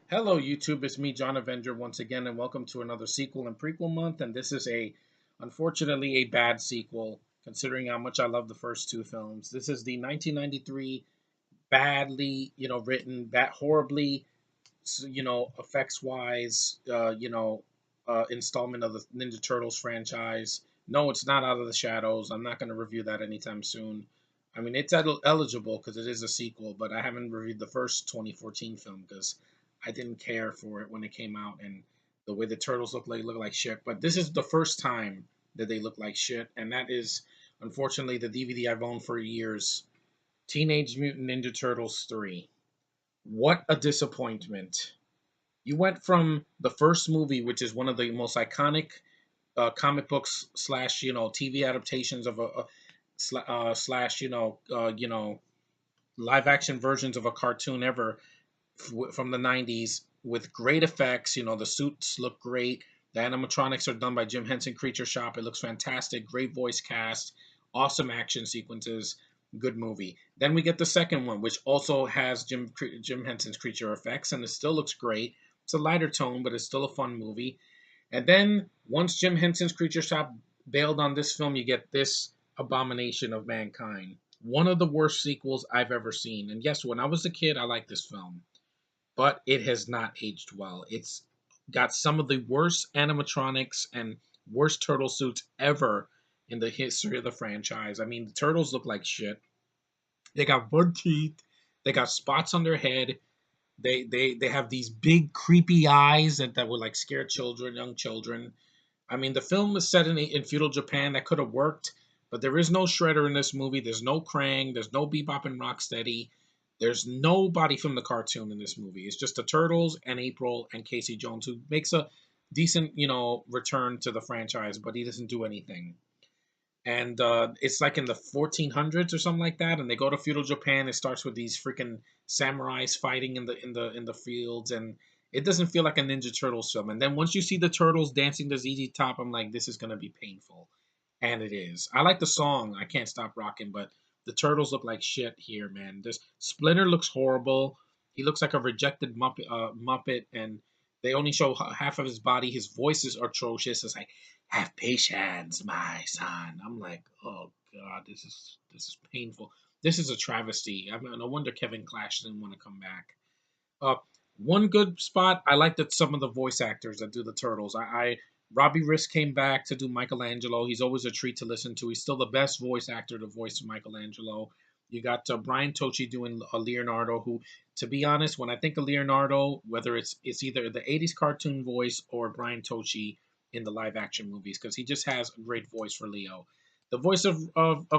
Hello, YouTube. It's me, John Avenger, once again, and welcome to another sequel and prequel month. And this is unfortunately, a bad sequel, considering how much I love the first two films. This is the 1993 badly, written, horribly, effects wise, installment of the Ninja Turtles franchise. No, it's not Out of the Shadows. I'm not going to review that anytime soon. I mean, it's eligible because it is a sequel, but I haven't reviewed the first 2014 film because I didn't care for it when it came out, and the way the turtles look like shit. But this is the first time that they look like shit, and that is unfortunately the DVD I've owned for years. Teenage Mutant Ninja Turtles 3. What a disappointment. You went from the first movie, which is one of the most iconic comic books slash TV adaptations of a slash live action versions of a cartoon ever from the 90s with great effects. The suits look great. The animatronics are done by Jim Henson Creature Shop. It looks fantastic. Great voice cast. Awesome action sequences. Good movie. Then we get the second one, which also has Jim Henson's creature effects, and it still looks great. It's a lighter tone, but it's still a fun movie. And then once Jim Henson's Creature Shop bailed on this film, you get this abomination of mankind. One of the worst sequels I've ever seen. And yes, when I was a kid, I liked this film, but it has not aged well. It's got some of the worst animatronics and worst turtle suits ever in the history of the franchise. I mean, the turtles look like shit. They got wood teeth. They got spots on their head. They have these big creepy eyes that would like scare children, young children. I mean, the film is set in feudal Japan. That could have worked, but there is no Shredder in this movie. There's no Krang. There's no Bebop and Rocksteady. There's nobody from the cartoon in this movie. It's just the Turtles and April and Casey Jones, who makes a decent, return to the franchise, but he doesn't do anything. And it's like in the 1400s or something like that, and they go to feudal Japan. It starts with these freaking samurais fighting in the fields, and it doesn't feel like a Ninja Turtles film. And then once you see the turtles dancing to ZZ Top, I'm like, this is gonna be painful, and it is. I like the song "I Can't Stop Rocking," but the turtles look like shit here, man. This Splinter looks horrible. He looks like a rejected Muppet, and they only show half of his body. His voice is atrocious. It's like, have patience, my son. I'm like, oh god, this is painful. This is a travesty. I mean, no wonder Kevin Clash didn't want to come back. Uh, One good spot, I like that some of the voice actors that do the turtles. I Robbie Risk came back to do Michelangelo. He's always a treat to listen to. He's still the best voice actor to voice Michelangelo. You got Brian Tochi doing Leonardo, who, to be honest, when I think of Leonardo, whether it's either the '80s cartoon voice or Brian Tochi in the live action movies, because he just has a great voice for Leo. The voice of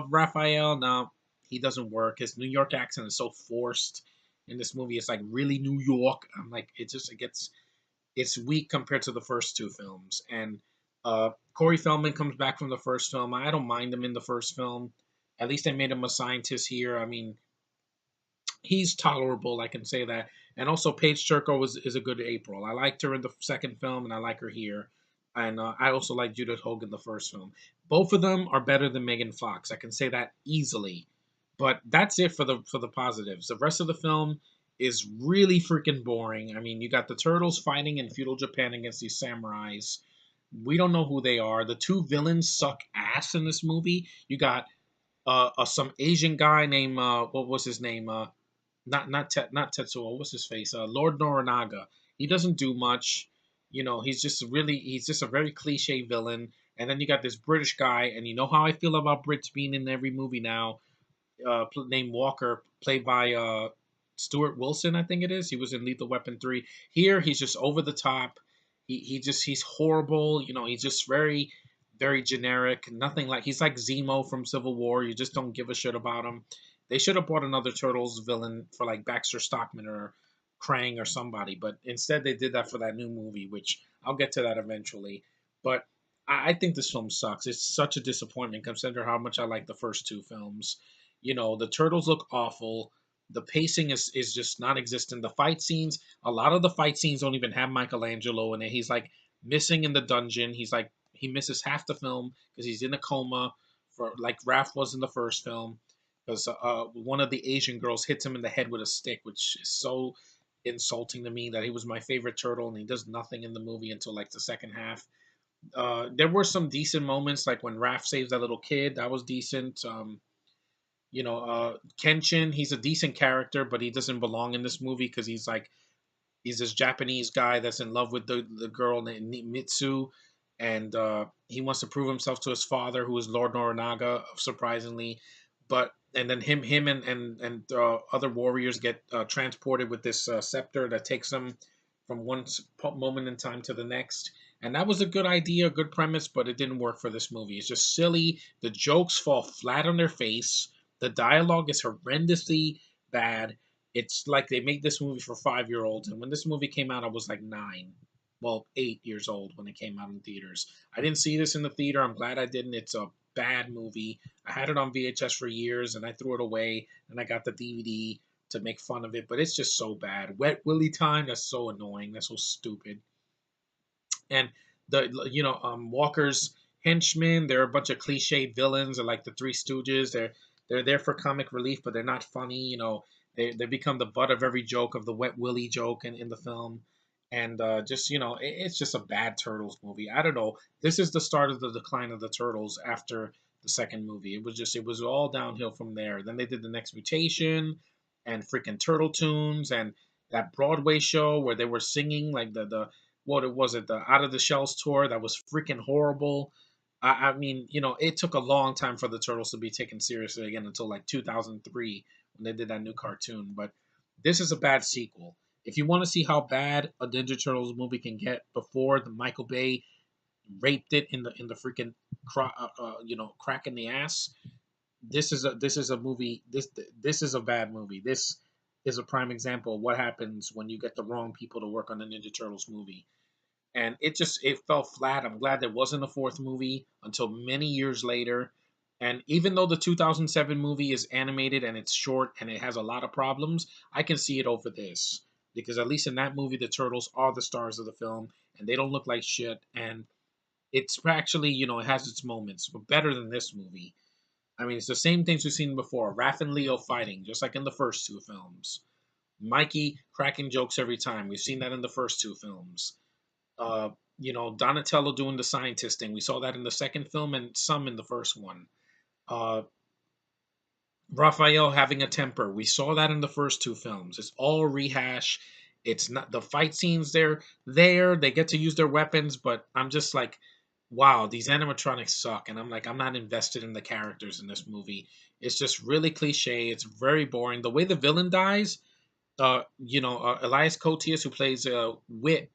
Raphael, now he doesn't work. His New York accent is so forced in this movie. It's like really New York. I'm like, it's weak compared to the first two films. And Corey Feldman comes back from the first film. I don't mind him in the first film. At least they made him a scientist here. I mean, he's tolerable. I can say that. And also, Paige Turco is a good April. I liked her in the second film, and I like her here. And I also like Judith Hogan the first film. Both of them are better than Megan Fox. I can say that easily. But that's it for the positives. The rest of the film is really freaking boring. I mean, you got the turtles fighting in feudal Japan against these samurais. We don't know who they are. The two villains suck ass in this movie. You got some Asian guy named what was his name? Not Tetsuo. What's his face? Lord Noranaga. He doesn't do much. He's just a very cliche villain. And then you got this British guy, and you know how I feel about Brits being in every movie now. Named Walker, played by Stuart Wilson, I think it is. He was in Lethal Weapon 3. Here, he's just over the top. He's horrible. He's just very, very generic. Nothing like he's like Zemo from Civil War. You just don't give a shit about him. They should have brought another Turtles villain for like Baxter Stockman or Krang or somebody, but instead they did that for that new movie, which I'll get to that eventually. But I think this film sucks. It's such a disappointment considering how much I like the first two films. The turtles look awful. The pacing is just non-existent. The fight scenes, a lot of the fight scenes don't even have Michelangelo in it. He's like missing in the dungeon. He misses half the film because he's in a coma, for like Raph was in the first film. Because one of the Asian girls hits him in the head with a stick, which is so insulting to me that he was my favorite turtle and he does nothing in the movie until like the second half. There were some decent moments, like when Raph saves that little kid. That was decent. Kenshin, he's a decent character, but he doesn't belong in this movie because he's this Japanese guy that's in love with the girl named Mitsu, and he wants to prove himself to his father, who is Lord Norinaga, surprisingly. But and then him and other warriors get transported with this scepter that takes them from one moment in time to the next. And that was a good idea, a good premise, but it didn't work for this movie. It's just silly. The jokes fall flat on their face. The dialogue is horrendously bad. It's like they made this movie for 5 year olds. And when this movie came out, I was like 9, well, 8 years old when it came out in theaters. I didn't see this in the theater. I'm glad I didn't. It's a bad movie. I had it on VHS for years and I threw it away. And I got the DVD to make fun of it. But it's just so bad. Wet Willy time. That's so annoying. That's so stupid. And Walker's henchmen, they're a bunch of cliched villains. They're like the Three Stooges. They're there for comic relief, but they're not funny. They become the butt of every joke, of the Wet Willie joke in the film. And just it's just a bad Turtles movie. I don't know. This is the start of the decline of the Turtles after the second movie. It was all downhill from there. Then they did the next mutation and freaking Turtle Tunes and that Broadway show where they were singing like the what it was, it the Out of the Shells tour, that was freaking horrible. I mean, it took a long time for the Turtles to be taken seriously again until like 2003 when they did that new cartoon. But this is a bad sequel. If you want to see how bad a Ninja Turtles movie can get before the Michael Bay raped it in the freaking crack in the ass, this is a movie. This is a bad movie. This is a prime example of what happens when you get the wrong people to work on a Ninja Turtles movie. And it fell flat. I'm glad there wasn't a fourth movie until many years later. And even though the 2007 movie is animated and it's short and it has a lot of problems, I can see it over this, because at least in that movie the turtles are the stars of the film and they don't look like shit, and it's actually, it has its moments, but better than this movie. I mean, it's the same things we've seen before. Raph and Leo fighting, just like in the first two films. Mikey cracking jokes every time. We've seen that in the first two films. uh, Donatello doing the scientist thing. We saw that in the second film and some in the first one. Uh, Raphael having a temper. We saw that in the first two films. It's all rehash. It's not the fight scenes. They're there. They get to use their weapons, but I'm just like, wow, these animatronics suck. And I'm like, I'm not invested in the characters in this movie. It's just really cliche. It's very boring. The way the villain dies, Elias Koteas, who plays Wit,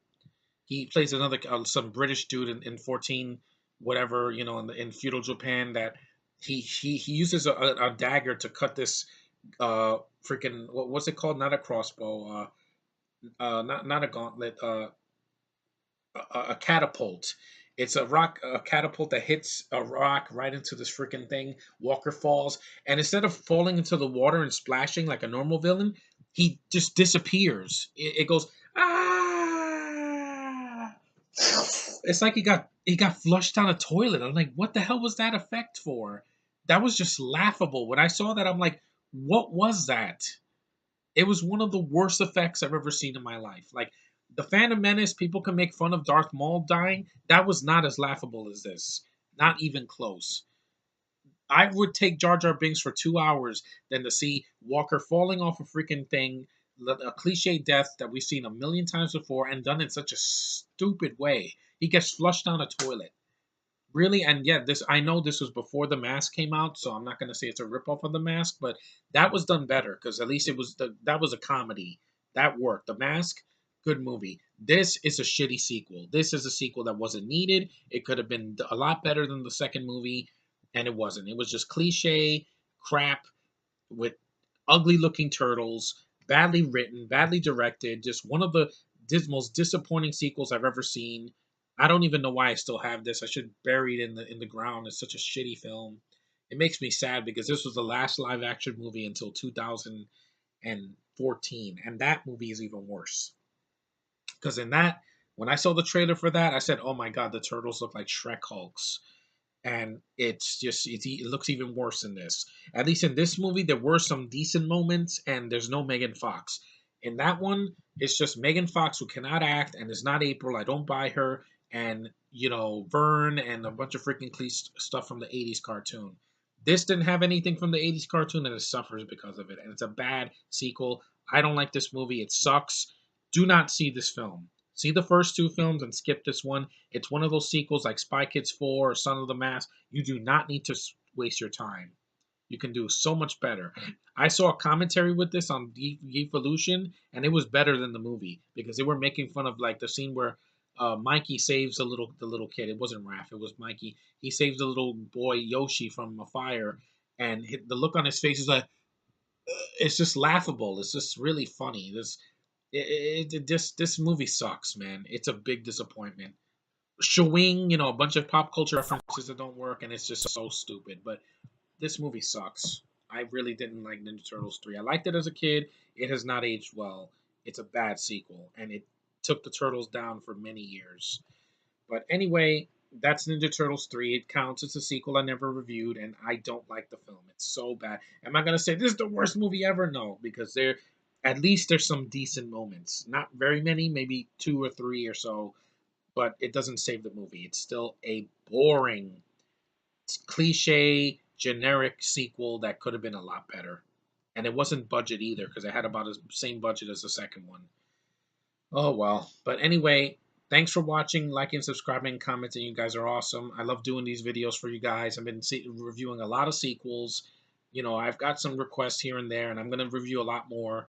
he plays another some British dude in 14 whatever, in feudal Japan, that he uses a dagger to cut this freaking, what's it called, not a crossbow, not a gauntlet, a catapult. It's a catapult that hits a rock right into this freaking thing. Walker falls, and instead of falling into the water and splashing like a normal villain, he just disappears. It goes, ah. It's like he got flushed down a toilet. I'm like, what the hell was that effect for? That was just laughable. When I saw that, I'm like, what was that? It was one of the worst effects I've ever seen in my life. Like the Phantom Menace, people can make fun of Darth Maul dying. That was not as laughable as this. Not even close. I would take Jar Jar Binks for 2 hours than to see Walker falling off a freaking thing, a cliche death that we've seen a million times before and done in such a stupid way. He gets flushed down a toilet. Really, and yeah, this, I know this was before The Mask came out, so I'm not going to say it's a ripoff of The Mask, but that was done better because at least that was a comedy that worked. The Mask, good movie. This is a shitty sequel. This is a sequel that wasn't needed. It could have been a lot better than the second movie, and it wasn't. It was just cliche crap with ugly looking turtles, badly written, badly directed, just one of the most disappointing sequels I've ever seen. I don't even know why I still have this. I should bury it in the ground. It's such a shitty film. It makes me sad because this was the last live action movie until 2014, and that movie is even worse. Because in that, when I saw the trailer for that, I said, "Oh my god, the turtles look like Shrek Hulks." And it looks even worse in this. At least in this movie, there were some decent moments, and there's no Megan Fox. In that one, it's just Megan Fox who cannot act and is not April. I don't buy her. And, Vern and a bunch of freaking stuff from the 80s cartoon. This didn't have anything from the 80s cartoon and it suffers because of it. And it's a bad sequel. I don't like this movie. It sucks. Do not see this film. See the first two films and skip this one. It's one of those sequels like Spy Kids 4 or Son of the Mask. You do not need to waste your time. You can do so much better. I saw a commentary with this on Devolution, and it was better than the movie because they were making fun of like the scene where Mikey saves the little kid. It wasn't Raph, it was Mikey. He saves the little boy Yoshi from a fire, and the look on his face is like it's just laughable. It's just really funny. This movie sucks, man. It's a big disappointment. Showing, a bunch of pop culture references that don't work, and it's just so stupid. But this movie sucks. I really didn't like Ninja Turtles 3. I liked it as a kid. It has not aged well. It's a bad sequel, and it took the Turtles down for many years. But anyway, that's Ninja Turtles 3. It counts as a sequel I never reviewed, and I don't like the film. It's so bad. Am I going to say this is the worst movie ever? No, because at least there's some decent moments. Not very many, maybe two or three or so, but it doesn't save the movie. It's still a boring, cliche, generic sequel that could have been a lot better. And it wasn't budget either because it had about the same budget as the second one. Oh well. But anyway, thanks for watching, liking, subscribing, commenting. You guys are awesome. I love doing these videos for you guys. I've been reviewing a lot of sequels. I've got some requests here and there, and I'm going to review a lot more.